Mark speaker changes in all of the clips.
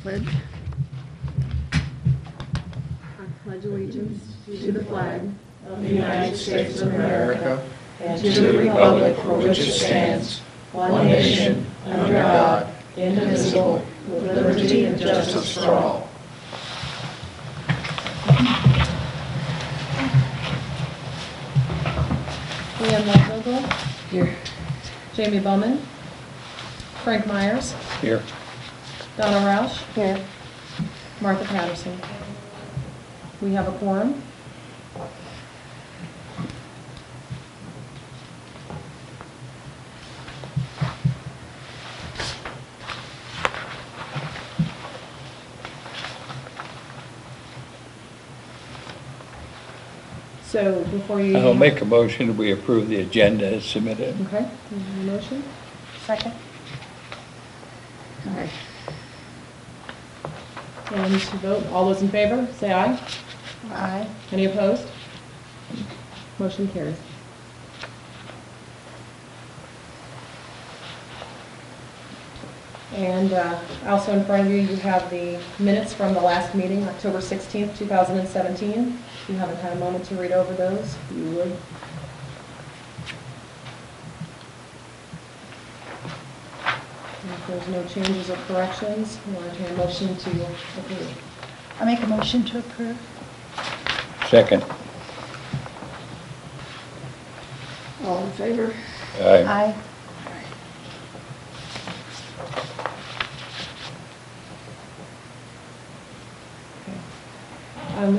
Speaker 1: pledge. I pledge allegiance to the flag
Speaker 2: of the United States of America and to the republic for which it stands, one nation, under God, indivisible, with liberty and justice for all.
Speaker 3: Leanne Walvogel. Here. Jamie Bowman. Frank Myers.
Speaker 4: Here.
Speaker 3: Donna Roush.
Speaker 1: Here.
Speaker 3: Martha Patterson. We have a quorum. So before you...
Speaker 4: I'll make a motion that we approve the agenda as submitted.
Speaker 3: Okay. Motion?
Speaker 1: Second. Aye.
Speaker 3: And to vote, all those in favor, say aye.
Speaker 1: Aye.
Speaker 3: Any opposed? Motion carries. And also in front of you, you have the minutes from the last meeting, October 16th, 2017. If you haven't had a moment to read over those, you would. And if there's no changes or corrections, we'll entertain a motion to approve.
Speaker 1: I make a motion to approve.
Speaker 4: Second.
Speaker 1: All in favor?
Speaker 4: Aye.
Speaker 1: Aye.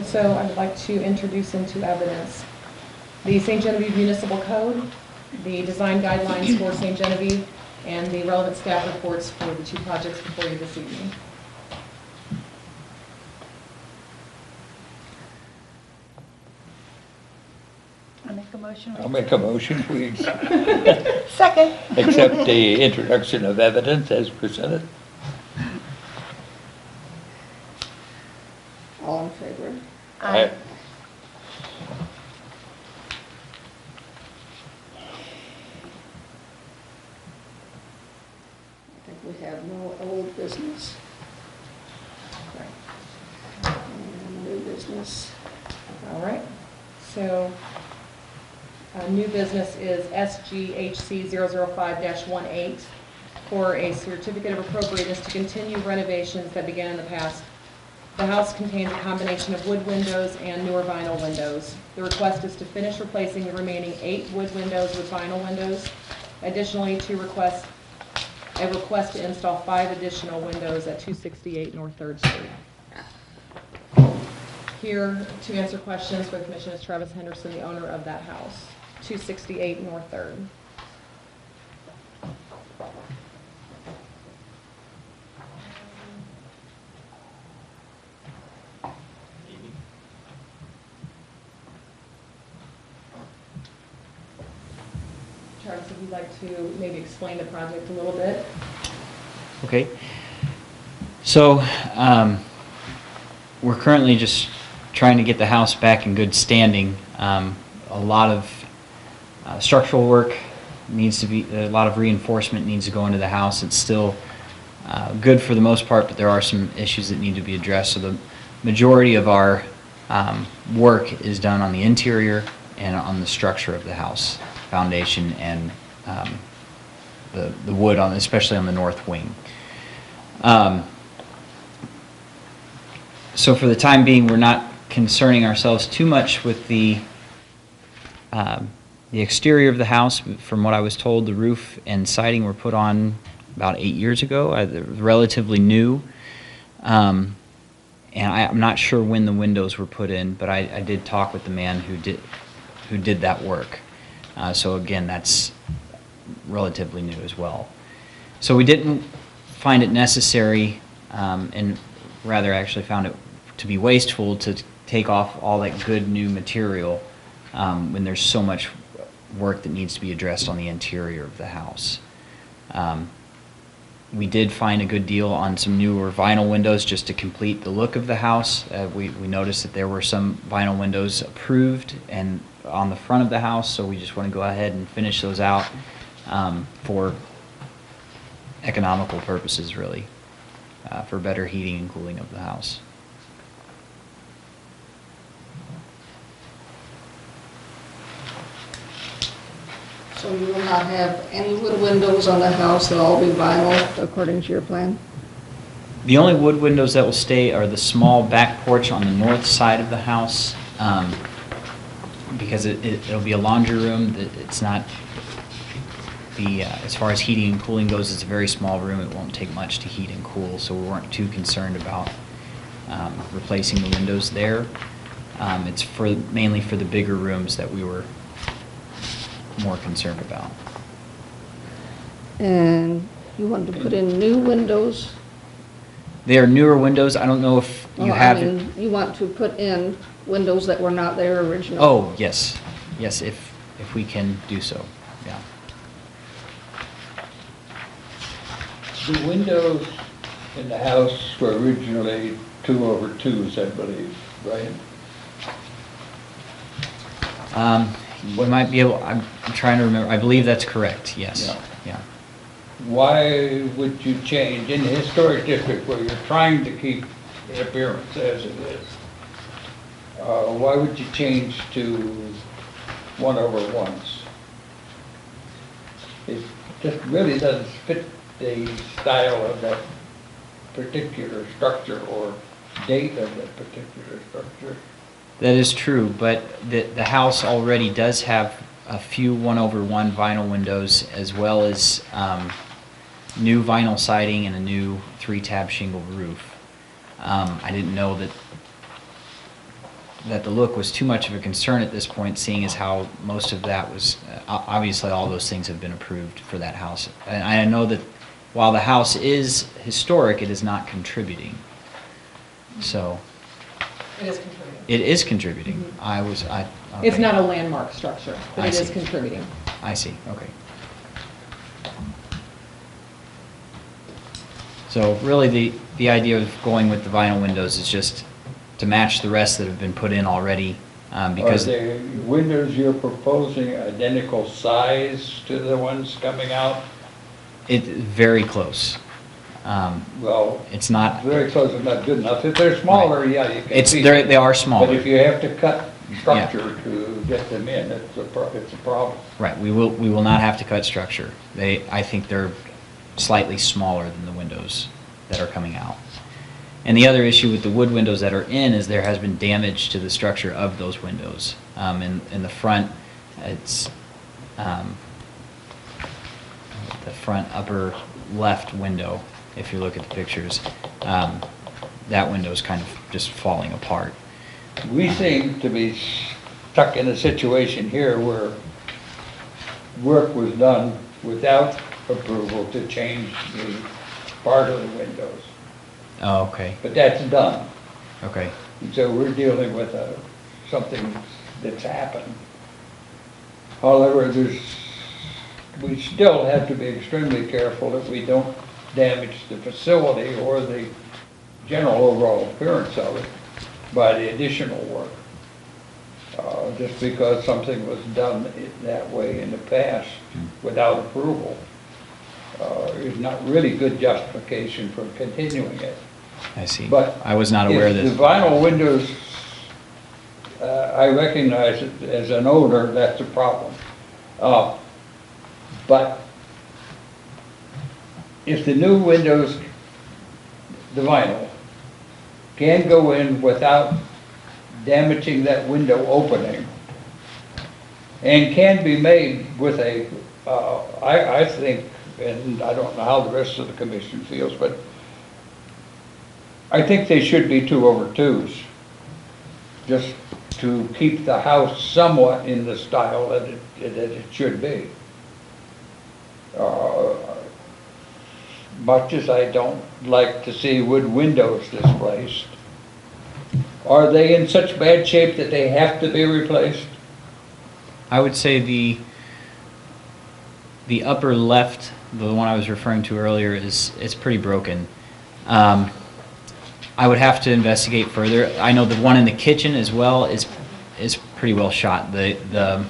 Speaker 3: So I would like to introduce into evidence the St. Genevieve Municipal Code, the design guidelines for St. Genevieve, and the relevant staff reports for the two projects before you this evening.
Speaker 1: I make a motion.
Speaker 4: I'll make a motion, we
Speaker 1: Second.
Speaker 4: accept the introduction of evidence as presented.
Speaker 1: All in favor?
Speaker 4: Aye.
Speaker 1: I think we have no old business. And new business.
Speaker 3: All right. So new business is SGHC 005-18 for a certificate of appropriateness to continue renovations that began in the past. The house contains a combination of wood windows and newer vinyl windows. The request is to finish replacing the remaining 8 wood windows with vinyl windows. Additionally, a request to install 5 additional windows at 268 North 3rd Street. Here to answer questions for the commission is Travis Henderson, the owner of that house, 268 North 3rd. Travis, if you'd like to maybe explain the project a little bit.
Speaker 5: Okay. So we're currently just trying to get the house back in good standing. A lot of structural work needs to be, a lot of reinforcement needs to go into the house. It's still good for the most part, but there are some issues that need to be addressed. So the majority of our work is done on the interior and on the structure of the house, foundation and the wood, on, especially on the north wing. So for the time being, we're not concerning ourselves too much with the exterior of the house. From what I was told, the roof and siding were put on about 8 years ago, relatively new. And I'm not sure when the windows were put in, but I did talk with the man who did that work. So again, that's relatively new as well. So we didn't find it necessary, and rather actually found it to be wasteful to take off all that good new material when there's so much work that needs to be addressed on the interior of the house. We did find a good deal on some newer vinyl windows just to complete the look of the house. We noticed that there were some vinyl windows approved and on the front of the house, so we just want to go ahead and finish those out for economical purposes, really. for better heating and cooling of the house.
Speaker 2: So you will not have any wood windows on the house, they'll all be vinyl according to your plan?
Speaker 5: The only wood windows that will stay are the small back porch on the north side of the house, because it'll be a laundry room. It's not as far as heating and cooling goes, it's a very small room. It won't take much to heat and cool, so we weren't too concerned about replacing the windows there. It's mainly for the bigger rooms that we were more concerned about.
Speaker 2: And you want to put in new windows?
Speaker 5: They are newer windows. I don't know if you
Speaker 2: Well,
Speaker 5: have.
Speaker 2: I mean, you want to put in windows that were not there originally?
Speaker 5: Oh, yes. Yes, if we can do so, yeah.
Speaker 4: The windows in the house were originally 2/2s, I believe, right?
Speaker 5: We might be able, I'm trying to remember, I believe that's correct, yes.
Speaker 4: Yeah.
Speaker 5: Yeah.
Speaker 4: Why would you change in the historic district where you're trying to keep the appearance as it is? Why would you change to 1/1s? It just really doesn't fit the style of that particular structure or date of that particular structure.
Speaker 5: That is true, but the house already does have a few 1/1 vinyl windows, as well as new vinyl siding and a new 3-tab shingle roof. I didn't know that the look was too much of a concern at this point, seeing as how most of that was, obviously all those things have been approved for that house. And I know that while the house is historic, it is not contributing. So,
Speaker 3: It is contributing.
Speaker 5: it is contributing.
Speaker 3: It's
Speaker 5: Okay.
Speaker 3: not a landmark structure, but
Speaker 5: I
Speaker 3: it is
Speaker 5: see.
Speaker 3: contributing.
Speaker 5: I see, okay. So really, the idea of going with the vinyl windows is just to match the rest that have been put in already, because
Speaker 4: Are the windows you're proposing identical size to the ones coming out?
Speaker 5: it's very close.
Speaker 4: Well,
Speaker 5: It's not,
Speaker 4: very close is not good enough. If they're smaller, yeah, you can see.
Speaker 5: they are
Speaker 4: But
Speaker 5: smaller.
Speaker 4: if you have to cut structure to get them in, it's a problem.
Speaker 5: Right, we will not have to cut structure. I think they're slightly smaller than the windows that are coming out. And the other issue with the wood windows that are in is there has been damage to the structure of those windows. In the front, it's the front upper left window, if you look at the pictures, that window is kind of just falling apart.
Speaker 4: We seem to be stuck in a situation here where work was done without approval to change the part of the windows.
Speaker 5: Oh, okay,
Speaker 4: But that's done.
Speaker 5: okay.
Speaker 4: And so we're dealing with something that's happened. However, we still have to be extremely careful that we don't damage the facility or the general overall appearance of it by the additional work. Just because something was done that way in the past without approval is not really good justification for continuing it.
Speaker 5: I see.
Speaker 4: But
Speaker 5: I was not aware
Speaker 4: if
Speaker 5: that.
Speaker 4: the vinyl windows, I recognize it as an owner, that's a problem. But if the new windows, the vinyl, can go in without damaging that window opening, and can be made with I think, and I don't know how the rest of the commission feels, but I think they should be 2/2s, just to keep the house somewhat in the style that it should be. Much as I don't like to see wood windows displaced, are they in such bad shape that they have to be replaced?
Speaker 5: I would say the upper left, the one I was referring to earlier, is pretty broken. I would have to investigate further. I know the one in the kitchen as well is pretty well shot. The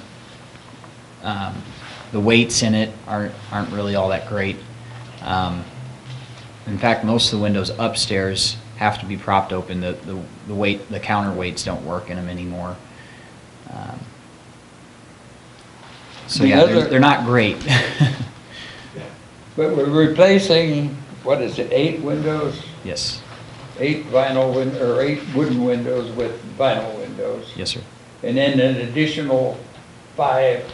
Speaker 5: weights in it aren't really all that great. In fact, most of the windows upstairs have to be propped open. The counterweights don't work in them anymore. So yeah, they're not great.
Speaker 4: But we're replacing, what is it, 8 windows?
Speaker 5: Yes,
Speaker 4: 8 8 wooden windows with vinyl windows.
Speaker 5: yes, sir.
Speaker 4: And then an additional 5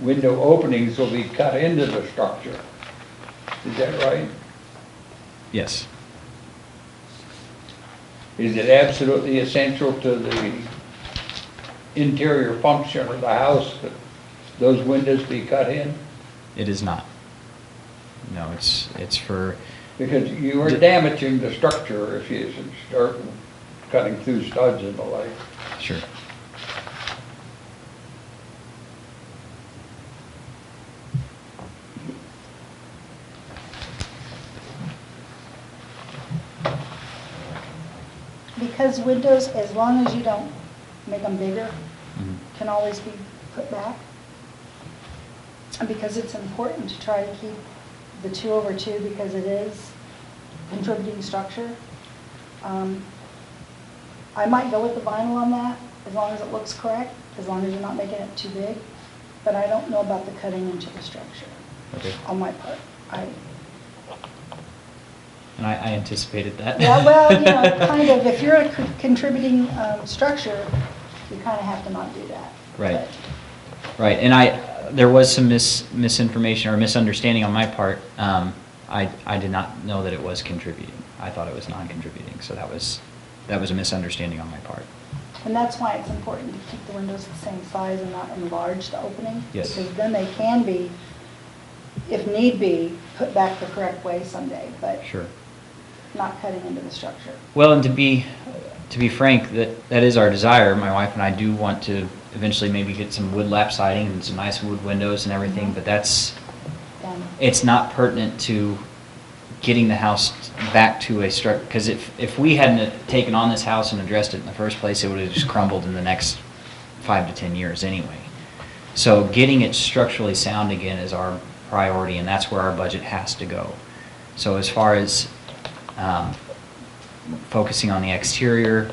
Speaker 4: window openings will be cut into the structure. Is that right?
Speaker 5: Yes.
Speaker 4: Is it absolutely essential to the interior function of the house that those windows be cut in?
Speaker 5: It is not. No, it's for,
Speaker 4: Because you are damaging the structure if you start cutting through studs and the like.
Speaker 5: sure.
Speaker 2: Because windows, as long as you don't make them bigger,
Speaker 5: Mhm.
Speaker 2: can always be put back. And because it's important to try to keep the 2/2 because it is contributing structure. I might go with the vinyl on that, as long as it looks correct, as long as you're not making it too big. But I don't know about the cutting into the structure
Speaker 5: Okay.
Speaker 2: on my part.
Speaker 5: And I anticipated that.
Speaker 2: Yeah, well, you know, kind of, if you're a contributing structure, you kind of have to not do that.
Speaker 5: Right.
Speaker 2: But-
Speaker 5: Right, and there was some misinformation or misunderstanding on my part. I did not know that it was contributing. I thought it was non-contributing, so that was a misunderstanding on my part.
Speaker 2: And that's why it's important to keep the windows the same size and not enlarge the opening.
Speaker 5: Yes.
Speaker 2: Because then they can be, if need be, put back the correct way someday, but
Speaker 5: Sure.
Speaker 2: not cutting into the structure.
Speaker 5: Well, and to be frank, that is our desire. My wife and I do want to eventually maybe get some wood lap siding and some nice wood windows and everything, but
Speaker 2: Done.
Speaker 5: it's not pertinent to getting the house back to a structure, because if we hadn't taken on this house and addressed it in the first place, it would have just crumbled in the next 5 to 10 years anyway. So getting it structurally sound again is our priority, and that's where our budget has to go. So as far as focusing on the exterior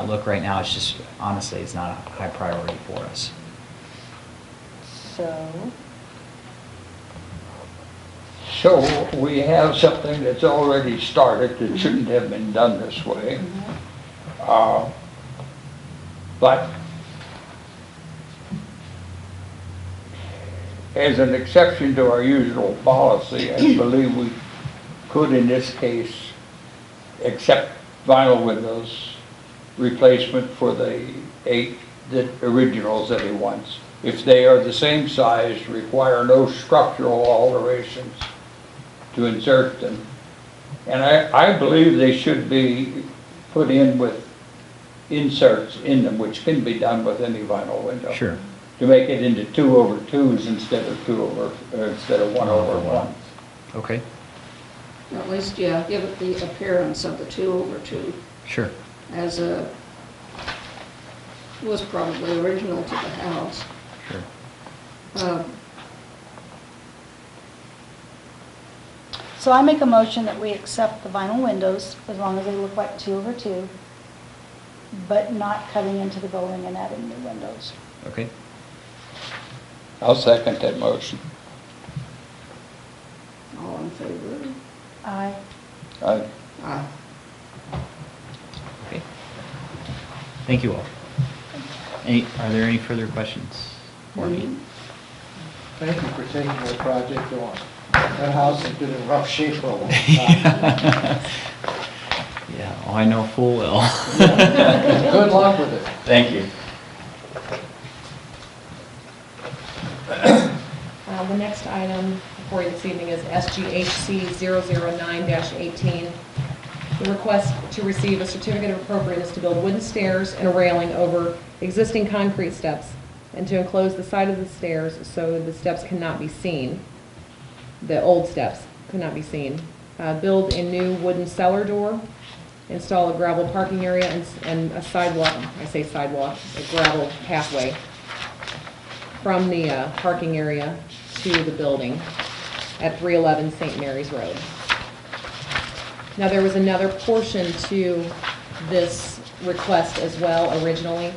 Speaker 5: look right now, it's just, honestly, it's not a high priority for us.
Speaker 4: So we have something that's already started that shouldn't have been done this way. But as an exception to our usual policy, I believe we could in this case accept vinyl windows replacement for the 8 originals that he wants. If they are the same size, require no structural alterations to insert them. And I believe they should be put in with inserts in them, which can be done with any vinyl window.
Speaker 5: Sure.
Speaker 4: To make it into 2/2s instead of 1/1.
Speaker 5: Okay.
Speaker 6: At least, yeah, give it the appearance of the 2/2
Speaker 5: Sure.
Speaker 6: as was probably original to the house.
Speaker 5: Sure.
Speaker 2: So I make a motion that we accept the vinyl windows, as long as they look like 2/2, but not cutting into the building and adding new windows.
Speaker 5: Okay.
Speaker 4: I'll second that motion.
Speaker 6: All in favor?
Speaker 2: Aye.
Speaker 4: Aye.
Speaker 6: Aye.
Speaker 5: Okay. Thank you all. Are there any further questions for me?
Speaker 7: Thank you for taking that project on. That house has been in rough shape for a long time.
Speaker 5: Yeah, oh, I know full well.
Speaker 7: Good luck with it.
Speaker 5: Thank you.
Speaker 3: The next item for you this evening is SGHC 009-18. The request to receive a certificate of appropriateness to build wooden stairs and a railing over existing concrete steps and to enclose the side of the stairs so the steps cannot be seen. The old steps could not be seen. Build a new wooden cellar door, install a gravel parking area and a sidewalk, I say sidewalk, a gravel pathway from the parking area to the building at 311 St. Mary's Road. Now, there was another portion to this request as well originally,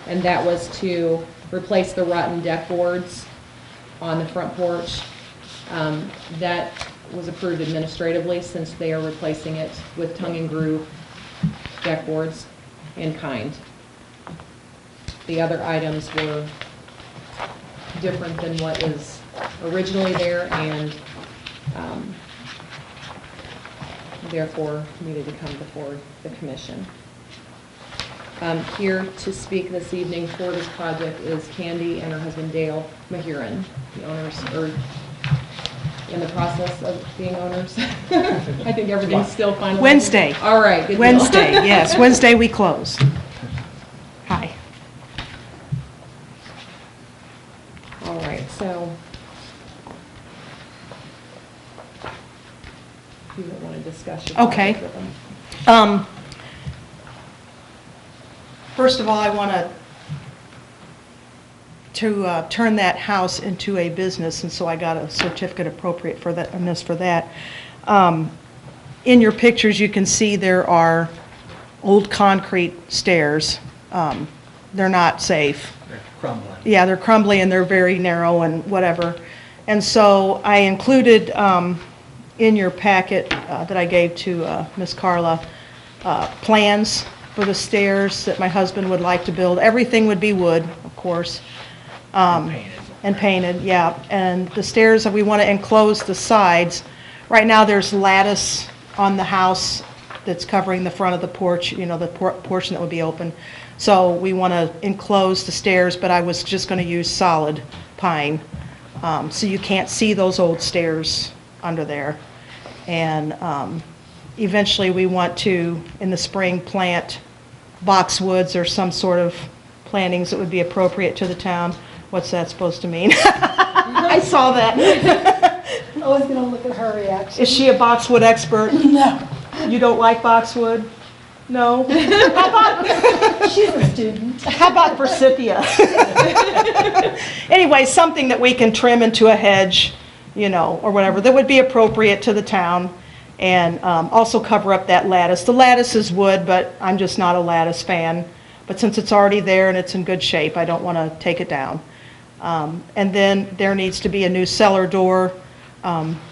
Speaker 3: and that was to replace the rotten deck boards on the front porch. That was approved administratively since they are replacing it with tongue and groove deck boards in kind. The other items were different than what is originally there and therefore needed to come before the commission. Here to speak this evening for this project is Candy and her husband Dale Mahurin. The owners are in the process of being owners. I think everything's still finalized.
Speaker 8: Wednesday.
Speaker 3: All right, good deal.
Speaker 8: Wednesday, yes, Wednesday we close. Hi.
Speaker 3: All right, so you don't want to discuss your
Speaker 8: Okay.
Speaker 3: project with them.
Speaker 8: First of all, I want to turn that house into a business, and so I got a certificate appropriate for that, for that. In your pictures, you can see there are old concrete stairs. They're not safe.
Speaker 7: They're crumbling.
Speaker 8: Yeah, they're crumbly and they're very narrow and whatever. And so I included in your packet that I gave to Miss Carla, plans for the stairs that my husband would like to build. Everything would be wood, of course. And painted, yeah. And the stairs, we want to enclose the sides. Right now, there's lattice on the house that's covering the front of the porch, you know, the portion that would be open. So we want to enclose the stairs, but I was just going to use solid pine. So you can't see those old stairs under there. And eventually we want to, in the spring, plant boxwoods or some sort of plantings that would be appropriate to the town. What's that supposed to mean? I saw that.
Speaker 9: I was going to look at her reaction.
Speaker 8: Is she a boxwood expert?
Speaker 9: No.
Speaker 8: You don't like boxwood? No? How about,
Speaker 9: She's a student.
Speaker 8: how about forsythia? Anyway, something that we can trim into a hedge, you know, or whatever, that would be appropriate to the town, and also cover up that lattice. The lattice is wood, but I'm just not a lattice fan. But since it's already there and it's in good shape, I don't want to take it down. And then there needs to be a new cellar door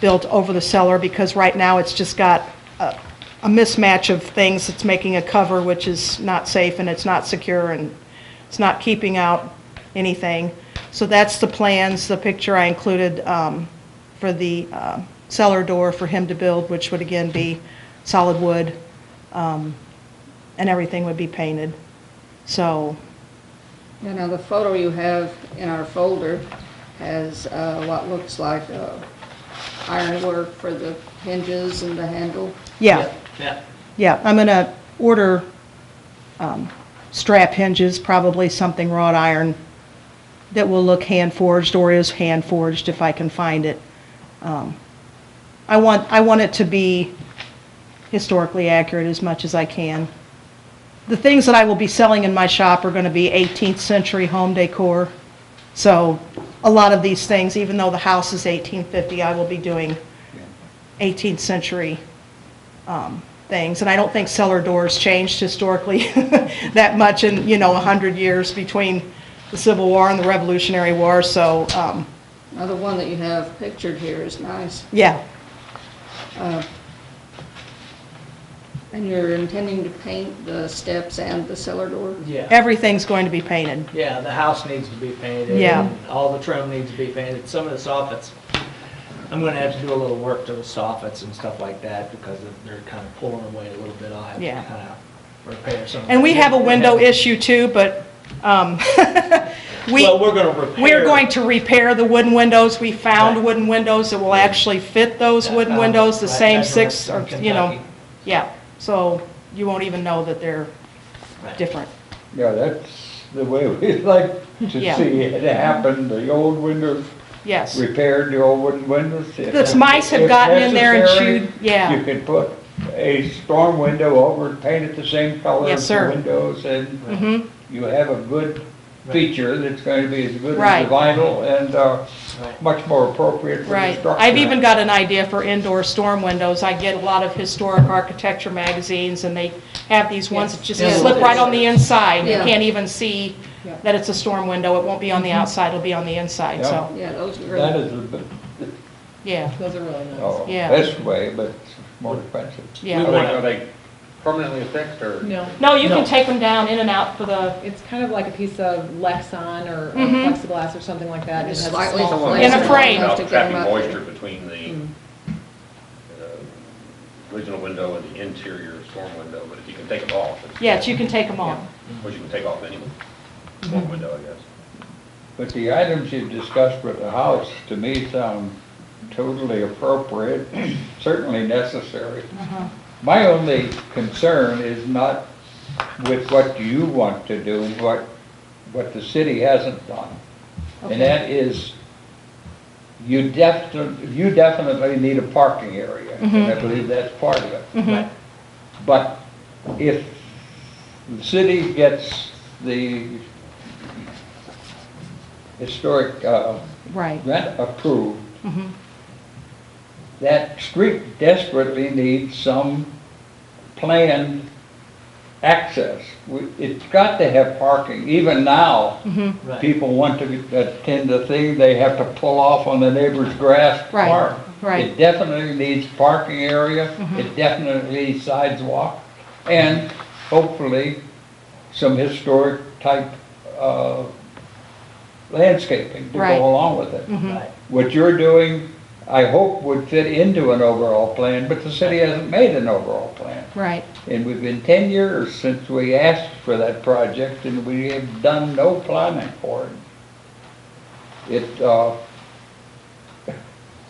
Speaker 8: built over the cellar, because right now it's just got a mismatch of things. It's making a cover which is not safe, and it's not secure, and it's not keeping out anything. So that's the plans, the picture I included for the cellar door for him to build, which would again be solid wood, and everything would be painted. So,
Speaker 6: Yeah, now the photo you have in our folder has what looks like ironwork for the hinges and the handle.
Speaker 8: yeah.
Speaker 7: Yeah.
Speaker 8: Yeah, I'm going to order strap hinges, probably something wrought iron that will look hand-forged or is hand-forged if I can find it. I want it to be historically accurate as much as I can. The things that I will be selling in my shop are going to be 18th century home decor. So a lot of these things, even though the house is 1850, I will be doing 18th century things. And I don't think cellar doors changed historically that much in, 100 years between the Civil War and the Revolutionary War. So,
Speaker 6: Now the one that you have pictured here is nice.
Speaker 8: yeah.
Speaker 6: And you're intending to paint the steps and the cellar door?
Speaker 7: Yeah.
Speaker 8: Everything's going to be painted.
Speaker 7: Yeah, the house needs to be painted.
Speaker 8: Yeah.
Speaker 7: And all the trim needs to be painted. Some of the soffits, I'm gonna have to do a little work to the soffits and stuff like that, because they're kind of pulling away a little bit. I'll have to
Speaker 8: Yeah.
Speaker 7: kind of repair some of
Speaker 8: And
Speaker 7: that.
Speaker 8: we have a window issue too, but
Speaker 7: Well, we're gonna repair.
Speaker 8: we're going to repair the wooden windows. We found
Speaker 7: Right.
Speaker 8: wooden windows that will actually fit those wooden windows, the
Speaker 7: Right,
Speaker 8: same
Speaker 7: that's
Speaker 8: six,
Speaker 7: from
Speaker 8: or,
Speaker 7: Kentucky.
Speaker 8: yeah. So you won't even know that they're
Speaker 7: Right.
Speaker 8: different.
Speaker 4: Yeah, that's the way we like to
Speaker 8: Yeah.
Speaker 4: see it happen, the old windows,
Speaker 8: Yes.
Speaker 4: repaired the old wooden windows.
Speaker 8: The mice have
Speaker 4: If
Speaker 8: gotten in there and
Speaker 4: necessary,
Speaker 8: chewed, yeah.
Speaker 4: You can put a storm window over, paint it the same color
Speaker 8: Yes,
Speaker 4: as
Speaker 8: sir.
Speaker 4: the windows, and
Speaker 8: Mhm.
Speaker 4: you have a good feature that's going to be as good as
Speaker 8: Right.
Speaker 4: the vinyl and
Speaker 7: Right.
Speaker 4: much more appropriate for the
Speaker 8: Right.
Speaker 4: structure.
Speaker 8: I've even got an idea for indoor storm windows. I get a lot of historic architecture magazines, and they have these ones that just
Speaker 3: Yeah.
Speaker 8: slip right on the inside. You
Speaker 6: Yeah.
Speaker 8: can't even see
Speaker 3: Yeah.
Speaker 8: that it's a storm window. It won't be on the outside, it'll be on the inside,
Speaker 4: Yeah.
Speaker 8: so,
Speaker 6: Yeah, those are
Speaker 4: That
Speaker 6: great.
Speaker 4: is
Speaker 8: yeah,
Speaker 3: Those are really nice.
Speaker 4: the
Speaker 8: Yeah.
Speaker 4: best way, but it's more expensive.
Speaker 8: yeah.
Speaker 2: Are they permanently fixed or?
Speaker 3: No,
Speaker 8: No, you
Speaker 7: No.
Speaker 8: can take them down in and out for the,
Speaker 3: it's kind of like a piece of Lexan or
Speaker 8: Mhm.
Speaker 3: plexiglass or something like that. It has a
Speaker 6: Slightly
Speaker 3: small
Speaker 6: flexible
Speaker 8: In a
Speaker 3: frame.
Speaker 8: frame.
Speaker 6: enough
Speaker 2: About
Speaker 6: to get
Speaker 2: trapping
Speaker 6: 'em up
Speaker 2: moisture
Speaker 6: there.
Speaker 2: between the
Speaker 3: Mm.
Speaker 2: original window and the interior storm window, but if you can take it off,
Speaker 8: yes, you can take them on.
Speaker 2: which you can take off any storm window, I guess.
Speaker 4: But the items you've discussed with the house, to me, sound totally appropriate, certainly necessary.
Speaker 8: Uh-huh.
Speaker 4: My only concern is not with what you want to do, what the city hasn't done.
Speaker 8: Okay.
Speaker 4: And that is, you definitely need a parking area, and I believe that's part of it.
Speaker 8: Mhm.
Speaker 4: But if the city gets the historic
Speaker 8: Right.
Speaker 4: rent approved,
Speaker 8: Mhm.
Speaker 4: that street desperately needs some planned access. It's got to have parking. Even now,
Speaker 8: Mhm.
Speaker 7: Right.
Speaker 4: people want to attend the thing, they have to pull off on the neighbor's grass to
Speaker 8: Right,
Speaker 4: park.
Speaker 8: right.
Speaker 4: It definitely needs parking area,
Speaker 8: Mhm.
Speaker 4: it definitely needs sidewalk, and hopefully some historic type landscaping to
Speaker 8: Right.
Speaker 4: go along with it.
Speaker 8: Mhm.
Speaker 7: Right.
Speaker 4: What you're doing, I hope, would fit into an overall plan, but the city hasn't made an overall plan.
Speaker 8: Right.
Speaker 4: And we've been 10 years since we asked for that project, and we have done no planning for it.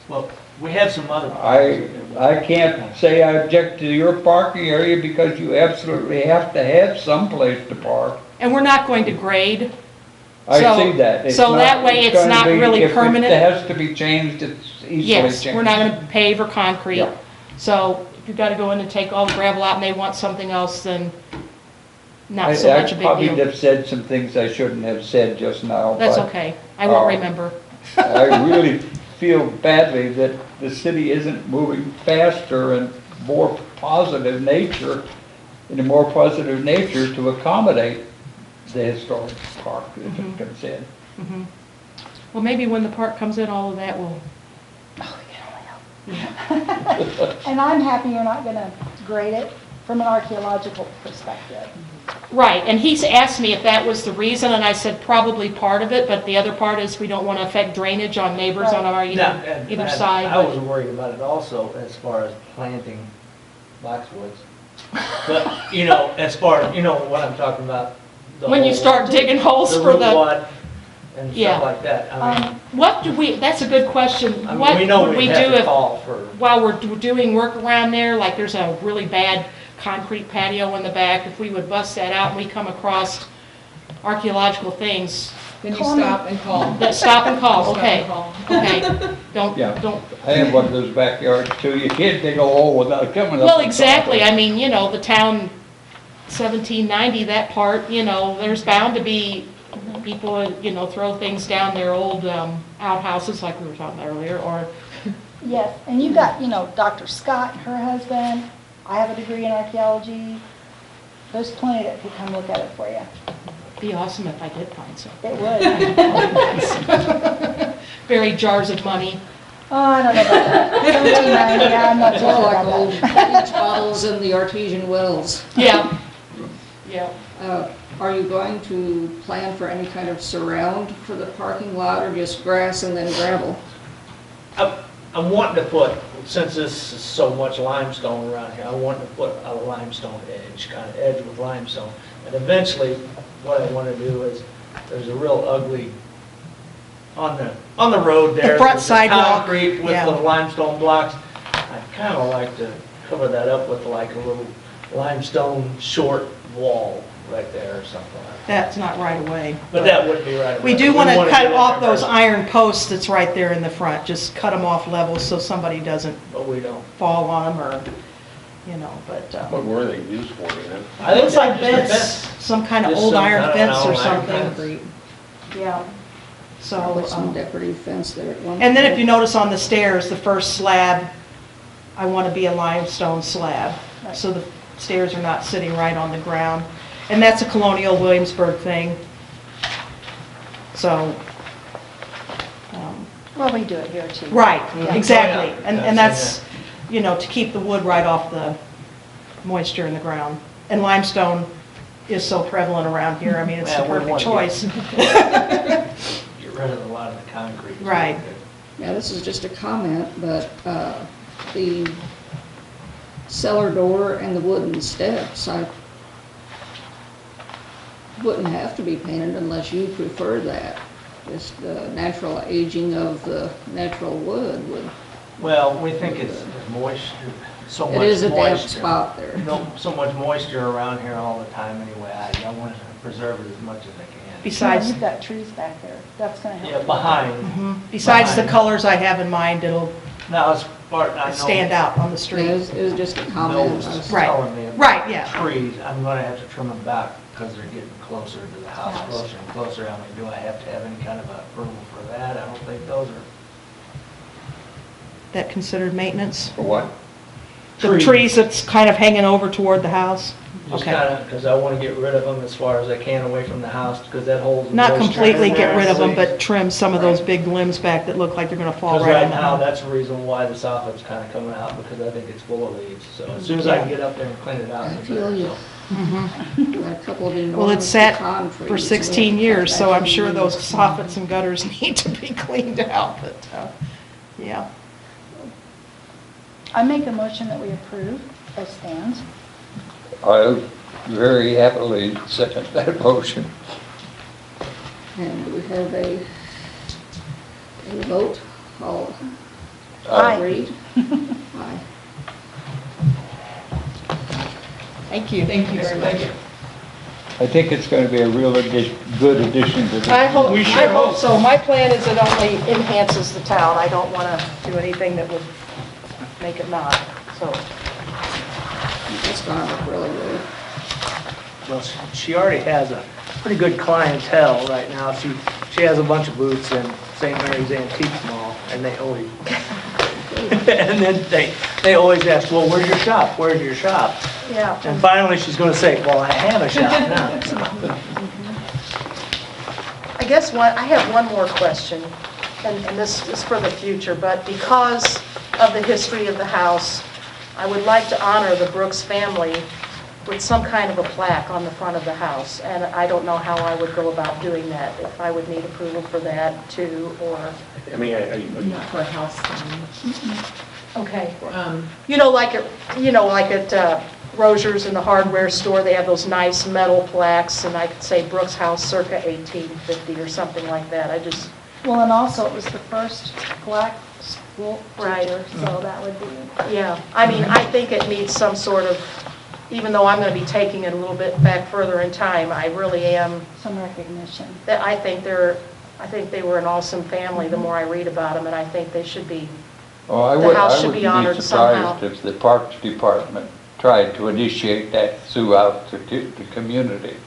Speaker 7: Well, we have some other.
Speaker 4: I can't say I object to your parking area because you absolutely have to have some place to park.
Speaker 8: And we're not going to grade.
Speaker 4: I
Speaker 8: So-
Speaker 4: see that. It's
Speaker 8: so
Speaker 4: not-
Speaker 8: that way it's
Speaker 4: gonna
Speaker 8: not
Speaker 4: be-
Speaker 8: really
Speaker 4: if
Speaker 8: permanent.
Speaker 4: it has to be changed, it's easily changed.
Speaker 8: Yes, we're not gonna pave or concrete.
Speaker 4: Yeah.
Speaker 8: So if you've gotta go in and take all the gravel out and they want something else, then not so much a
Speaker 4: I
Speaker 8: big
Speaker 4: probably
Speaker 8: deal.
Speaker 4: have said some things I shouldn't have said just now.
Speaker 8: That's
Speaker 4: but
Speaker 8: okay. I won't
Speaker 4: uh,
Speaker 8: remember.
Speaker 4: I really feel badly that the city isn't moving faster and more positive nature, in a more positive nature to accommodate the historic park if
Speaker 8: Mm-hmm.
Speaker 4: it comes in.
Speaker 8: Mhm. Well, maybe when the park comes in, all of that will,
Speaker 9: And I'm happy you're not gonna grade it from an archaeological perspective.
Speaker 8: right. And he's asked me if that was the reason, and I said probably part of it, but the other part is we don't wanna affect drainage on neighbors on our
Speaker 7: No, and-
Speaker 8: either
Speaker 7: and
Speaker 8: side.
Speaker 7: I was worried about it also as far as planting boxwoods. But, as far as, what I'm talking about. the
Speaker 8: When you
Speaker 7: whole-
Speaker 8: start digging holes
Speaker 7: the
Speaker 8: for
Speaker 7: root
Speaker 8: the,
Speaker 7: wad and
Speaker 8: Yeah.
Speaker 7: stuff like that.
Speaker 8: what do we, that's a good question.
Speaker 7: I
Speaker 8: What
Speaker 7: mean, we know
Speaker 8: would we
Speaker 7: we have
Speaker 8: do
Speaker 7: to
Speaker 8: if,
Speaker 7: call for,
Speaker 8: while we're doing work around there, like there's a really bad concrete patio in the back, if we would bust that out and we come across archaeological things,
Speaker 3: Then you
Speaker 9: Call me.
Speaker 3: stop and call.
Speaker 8: that stop and call,
Speaker 3: Stop
Speaker 8: okay,
Speaker 3: and call.
Speaker 8: okay.
Speaker 4: Yeah.
Speaker 8: Don't,
Speaker 4: I have one of those backyards too, you can't dig a hole without coming up.
Speaker 8: well,
Speaker 4: with
Speaker 8: exactly,
Speaker 4: something.
Speaker 8: I mean, the town, 1790, that part, there's bound to be people, throw things down their old outhouses like we were talking about earlier, or,
Speaker 9: Yes, and you got, Dr. Scott, her husband, I have a degree in archaeology. There's plenty that could come look at it for you.
Speaker 8: be awesome if I did find some.
Speaker 9: It would.
Speaker 8: Buried jars of money.
Speaker 9: Oh, I don't know about that. 1790, yeah, I'm not
Speaker 6: It's
Speaker 9: sure
Speaker 6: all like
Speaker 9: about
Speaker 6: old
Speaker 9: that.
Speaker 6: beach bottles in the artesian wells.
Speaker 8: Yeah, yeah.
Speaker 6: Are you going to plan for any kind of surround for the parking lot or just grass and then gravel?
Speaker 7: I'm wanting to put, since this is so much limestone around here, I want to put a limestone edge, kind of edge with limestone. And eventually, what I want to do is, there's a real ugly, on the road there.
Speaker 8: The front
Speaker 7: there's a
Speaker 8: sidewalk,
Speaker 7: Concrete with
Speaker 8: yeah.
Speaker 7: the limestone blocks. I'd kind of like to cover that up with like a little limestone short wall right there or something like that.
Speaker 8: That's not right away.
Speaker 7: But that wouldn't be right away.
Speaker 8: We do want
Speaker 7: Wouldn't
Speaker 8: to
Speaker 7: get
Speaker 8: cut
Speaker 7: in
Speaker 8: off
Speaker 7: there
Speaker 8: those
Speaker 7: first,
Speaker 8: iron posts that's right there in the front, just cut them off level so somebody doesn't
Speaker 7: But we don't.
Speaker 8: fall on them or, but,
Speaker 2: What were they used for, you know?
Speaker 7: I think
Speaker 8: looks like
Speaker 7: it's just a
Speaker 8: fence, some kind of
Speaker 7: Just
Speaker 8: old
Speaker 7: some
Speaker 8: iron
Speaker 7: kind of
Speaker 8: fence or
Speaker 7: iron
Speaker 8: something.
Speaker 7: fence.
Speaker 3: Concrete.
Speaker 9: Yeah.
Speaker 8: So,
Speaker 6: With some decorative fence there at one.
Speaker 8: and then if you notice on the stairs, the first slab, I want to be a limestone slab,
Speaker 9: Right.
Speaker 8: so the stairs are not sitting right on the ground. And that's a colonial Williamsburg thing. So,
Speaker 9: Well, we do it here too.
Speaker 8: right,
Speaker 7: Yeah.
Speaker 8: exactly.
Speaker 7: Oh, yeah.
Speaker 8: And that's, you know, to keep the wood right off the moisture in the ground. And limestone is so prevalent around here, I mean, it's the
Speaker 7: Yeah, we
Speaker 8: perfect
Speaker 7: want to
Speaker 8: choice.
Speaker 7: Get rid of a lot of the concrete.
Speaker 8: Right.
Speaker 6: Yeah, this is just a comment, but the cellar door and the wooden steps, I wouldn't have to be painted unless you prefer that. Just the natural aging of the natural wood would,
Speaker 7: Well, we think it's moisture, so much
Speaker 6: it
Speaker 7: moisture.
Speaker 6: is a damp spot there.
Speaker 7: No, so much moisture around here all the time anyway. I want to preserve it as much as I can.
Speaker 8: Besides,
Speaker 9: You've got trees back there. That's gonna help.
Speaker 7: Yeah, behind.
Speaker 8: besides the
Speaker 7: Behind.
Speaker 8: colors I have in mind, it'll
Speaker 7: Now, as far, I know.
Speaker 8: stand out on the
Speaker 6: It
Speaker 8: street.
Speaker 6: was just a
Speaker 7: Nose
Speaker 6: comment. I
Speaker 7: is
Speaker 6: was-
Speaker 8: Right.
Speaker 7: telling me
Speaker 8: Right,
Speaker 7: about
Speaker 8: yeah.
Speaker 7: trees. I'm gonna have to trim them back because they're getting closer to the house, closer and closer. I mean, do I have to have any kind of approval for that? I don't think those are.
Speaker 8: That considered maintenance?
Speaker 4: For what?
Speaker 8: The trees that's kind of hanging over toward the house?
Speaker 7: Just
Speaker 8: Okay.
Speaker 7: kind of, because I want to get rid of them as far as I can away from the house, because that holds. the
Speaker 8: Not
Speaker 7: moisture
Speaker 8: completely
Speaker 7: in
Speaker 8: get
Speaker 7: there.
Speaker 8: rid of them, but trim some of those big limbs back that look like they're gonna fall
Speaker 7: Because
Speaker 8: right
Speaker 7: right
Speaker 8: on the
Speaker 7: now,
Speaker 8: house.
Speaker 7: that's the reason why the soffit's kind of coming out, because I think it's full of leaves. So as soon as I can get up there and clean it out.
Speaker 6: I
Speaker 7: it's
Speaker 6: feel
Speaker 7: better,
Speaker 6: you.
Speaker 7: so.
Speaker 6: Got a couple of
Speaker 8: Well,
Speaker 6: enormous
Speaker 8: it's sat
Speaker 6: pecan
Speaker 8: for
Speaker 6: trees.
Speaker 8: 16 years, so I'm sure those
Speaker 6: soft.
Speaker 8: soffits and gutters need to be cleaned out, but, yeah.
Speaker 9: I make a motion that we approve as stands.
Speaker 4: I very happily second that motion.
Speaker 6: And we have a vote, all
Speaker 9: Aye.
Speaker 6: agreed? Aye.
Speaker 8: Thank you. Thank you very much.
Speaker 4: I think it's going to be a real good addition to
Speaker 8: I
Speaker 4: the,
Speaker 8: hope, I hope so. My plan is it only enhances the town. I don't want to do anything that would make it not, so.
Speaker 6: It's gonna look really good.
Speaker 7: Well, she already has a pretty good clientele right now. She has a bunch of booths in St. Mary's Antique Mall, and they always, and then they always ask, well, where's your shop? Where's your shop?
Speaker 8: Yeah.
Speaker 7: And finally, she's gonna say, well, I have a shop now.
Speaker 8: I guess I have one more question, and this is for the future, but because of the history of the house, I would like to honor the Brooks family with some kind of a plaque on the front of the house, and I don't know how I would go about doing that, if I would need approval for that too, or...
Speaker 2: I mean,
Speaker 3: Not for a house.
Speaker 8: Okay.
Speaker 3: Um,
Speaker 8: You know, like at Rozier's in the hardware store, they have those nice metal plaques, and I could say Brooks House circa 1850 or something like that. I just,
Speaker 9: Well, and also it was the first black school
Speaker 8: Right.
Speaker 9: teacher, so that would be,
Speaker 8: yeah, I mean, I think it needs some sort of, even though I'm going to be taking it a little bit back further in time, I really am,
Speaker 9: some recognition.
Speaker 8: I think they were an awesome family, the more I read about them, and I think they should be,
Speaker 4: oh, I
Speaker 8: The
Speaker 4: would,
Speaker 8: house
Speaker 4: I
Speaker 8: should
Speaker 4: would
Speaker 8: be
Speaker 4: be
Speaker 8: honored somehow.
Speaker 4: surprised if the Parks Department tried to initiate that throughout the community.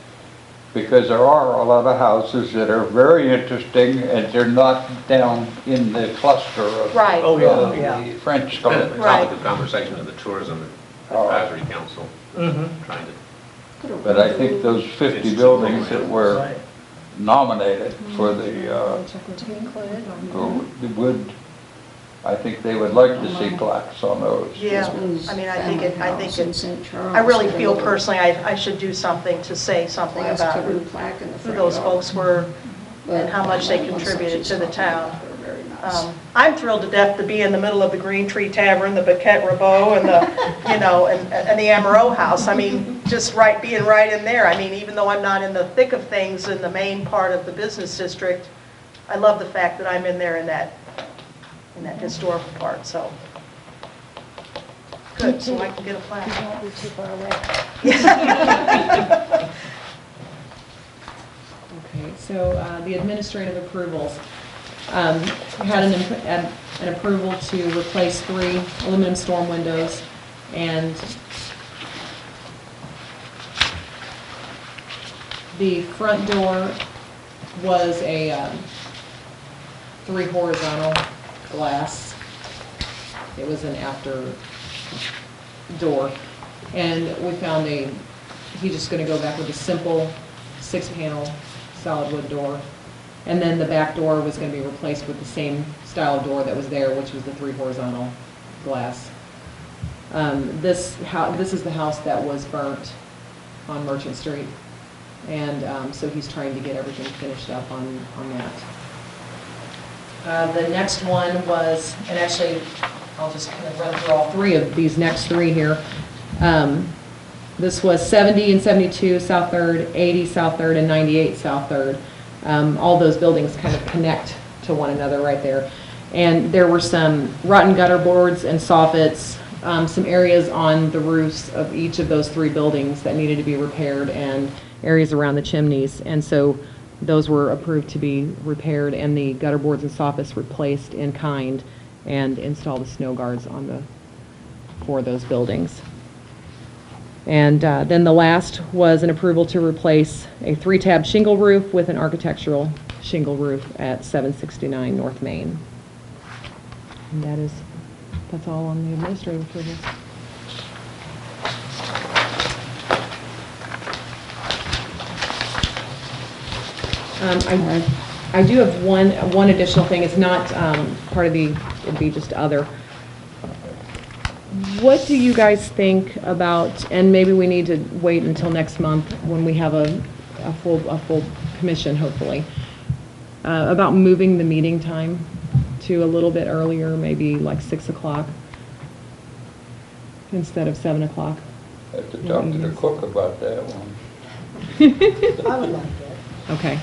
Speaker 4: Because there are a lot of houses that are very interesting and they're not down in the cluster of
Speaker 8: Right.
Speaker 7: Oh, yeah,
Speaker 4: the French
Speaker 2: a
Speaker 4: colony.
Speaker 8: Right.
Speaker 2: topic of conversation of the Tourism
Speaker 4: Oh.
Speaker 2: Advisory Council,
Speaker 7: Mm-hmm.
Speaker 2: trying to,
Speaker 4: But I think those 50 buildings that were
Speaker 7: Right.
Speaker 4: nominated for the
Speaker 9: To include.
Speaker 4: would, I think they would like to see plaques on those.
Speaker 8: yeah,
Speaker 6: Husband's
Speaker 8: I mean, I
Speaker 6: family
Speaker 8: think
Speaker 6: house in
Speaker 8: it,
Speaker 6: St. Charles.
Speaker 8: I really feel personally I should do something to say something
Speaker 6: Glass
Speaker 8: about
Speaker 6: covered plaque in the
Speaker 8: who
Speaker 6: front
Speaker 8: those
Speaker 6: yard.
Speaker 8: folks were.
Speaker 6: But
Speaker 8: how much they
Speaker 6: the ones that
Speaker 8: contributed
Speaker 6: she's
Speaker 8: to the
Speaker 6: talking
Speaker 8: town.
Speaker 6: about are very nice.
Speaker 8: I'm thrilled to death to be in the middle of the Green Tree Tavern, the Baquette Rabot, and the, you know, and the Amaro House. I mean, just being right in there. I mean, even though I'm not in the thick of things in the main part of the business district, I love the fact that I'm in there in that historical part, so. Good, so I can get a
Speaker 9: You
Speaker 8: plaque.
Speaker 9: won't be too far away.
Speaker 3: Okay, so the administrative approvals. We had an approval to replace 3 aluminum storm windows, and the front door was a 3 horizontal glass. It was an after door. And we found he's just gonna go back with a simple 6-panel solid wood door. And then the back door was gonna be replaced with the same style of door that was there, which was the 3 horizontal glass. This is the house that was burnt on Merchant Street. And so he's trying to get everything finished up on that. The next one was, and actually, I'll just kind of run through all 3 of these next 3 here. This was 70 and 72 South 3rd, 80 South 3rd, and 98 South 3rd. All those buildings kind of connect to one another right there. And there were some rotten gutter boards and soffits, some areas on the roofs of each of those 3 buildings that needed to be repaired, and areas around the chimneys. And so those were approved to be repaired, and the gutter boards and soffits replaced in kind, and install the snow guards for those buildings. And then the last was an approval to replace a 3-tab shingle roof with an architectural shingle roof at 769 North Main. And that's all on the administrative approvals. I do have one additional thing. It's not part of it'd be just other. What do you guys think about, and maybe we need to wait until next month when we have a full commission, hopefully, about moving the meeting time to a little bit earlier, maybe like 6 o'clock instead of 7 o'clock?
Speaker 4: I have to talk to the cook about that one.
Speaker 9: I would like that.
Speaker 3: Okay.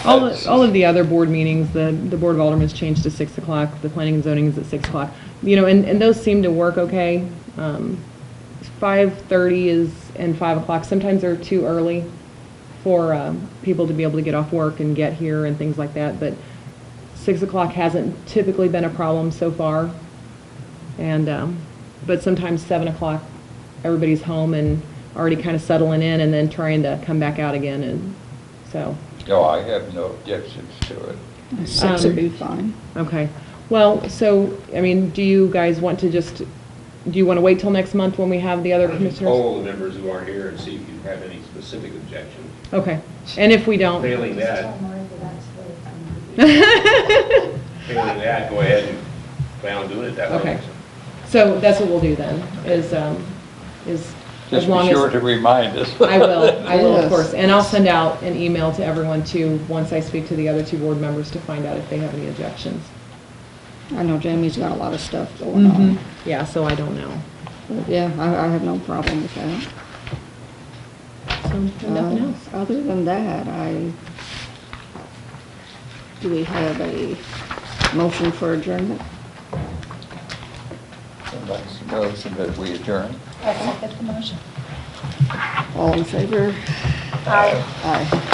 Speaker 3: All of the other board meetings, the Board of Aldermen has changed to 6 o'clock, the Planning and Zoning is at 6 o'clock. You know, and those seem to work okay. 5:30 and 5 o'clock, sometimes they're too early for people to be able to get off work and get here and things like that, but 6 o'clock hasn't typically been a problem so far. And, but sometimes 7 o'clock, everybody's home and already kind of settling in and then trying to come back out again, and so.
Speaker 4: No, I have no objections to it.
Speaker 6: 6 would be fine.
Speaker 3: Okay. Well, so, I mean, do you guys want to do you want to wait till next month when we have the other commissioners?
Speaker 2: Poll the members who aren't here and see if you have any specific objections.
Speaker 3: Okay. And if we don't?
Speaker 2: Failing that, go ahead and plan on doing it that way.
Speaker 3: Okay. So that's what we'll do then, is as
Speaker 4: Just
Speaker 3: long
Speaker 4: be sure
Speaker 3: as.
Speaker 4: to remind us.
Speaker 3: I will, of
Speaker 6: Yes.
Speaker 3: course. And I'll send out an email to everyone too, once I speak to the other 2 board members to find out if they have any objections.
Speaker 6: I know Jamie's got a lot of stuff going on.
Speaker 3: Yeah, so I don't know.
Speaker 6: But yeah, I have no problem with that.
Speaker 3: So, nothing else.
Speaker 6: Other than that, do we have a motion for adjournment?
Speaker 4: Somebody's motion that we adjourn.
Speaker 9: I second the motion.
Speaker 6: All in favor?
Speaker 9: Aye.
Speaker 6: Aye.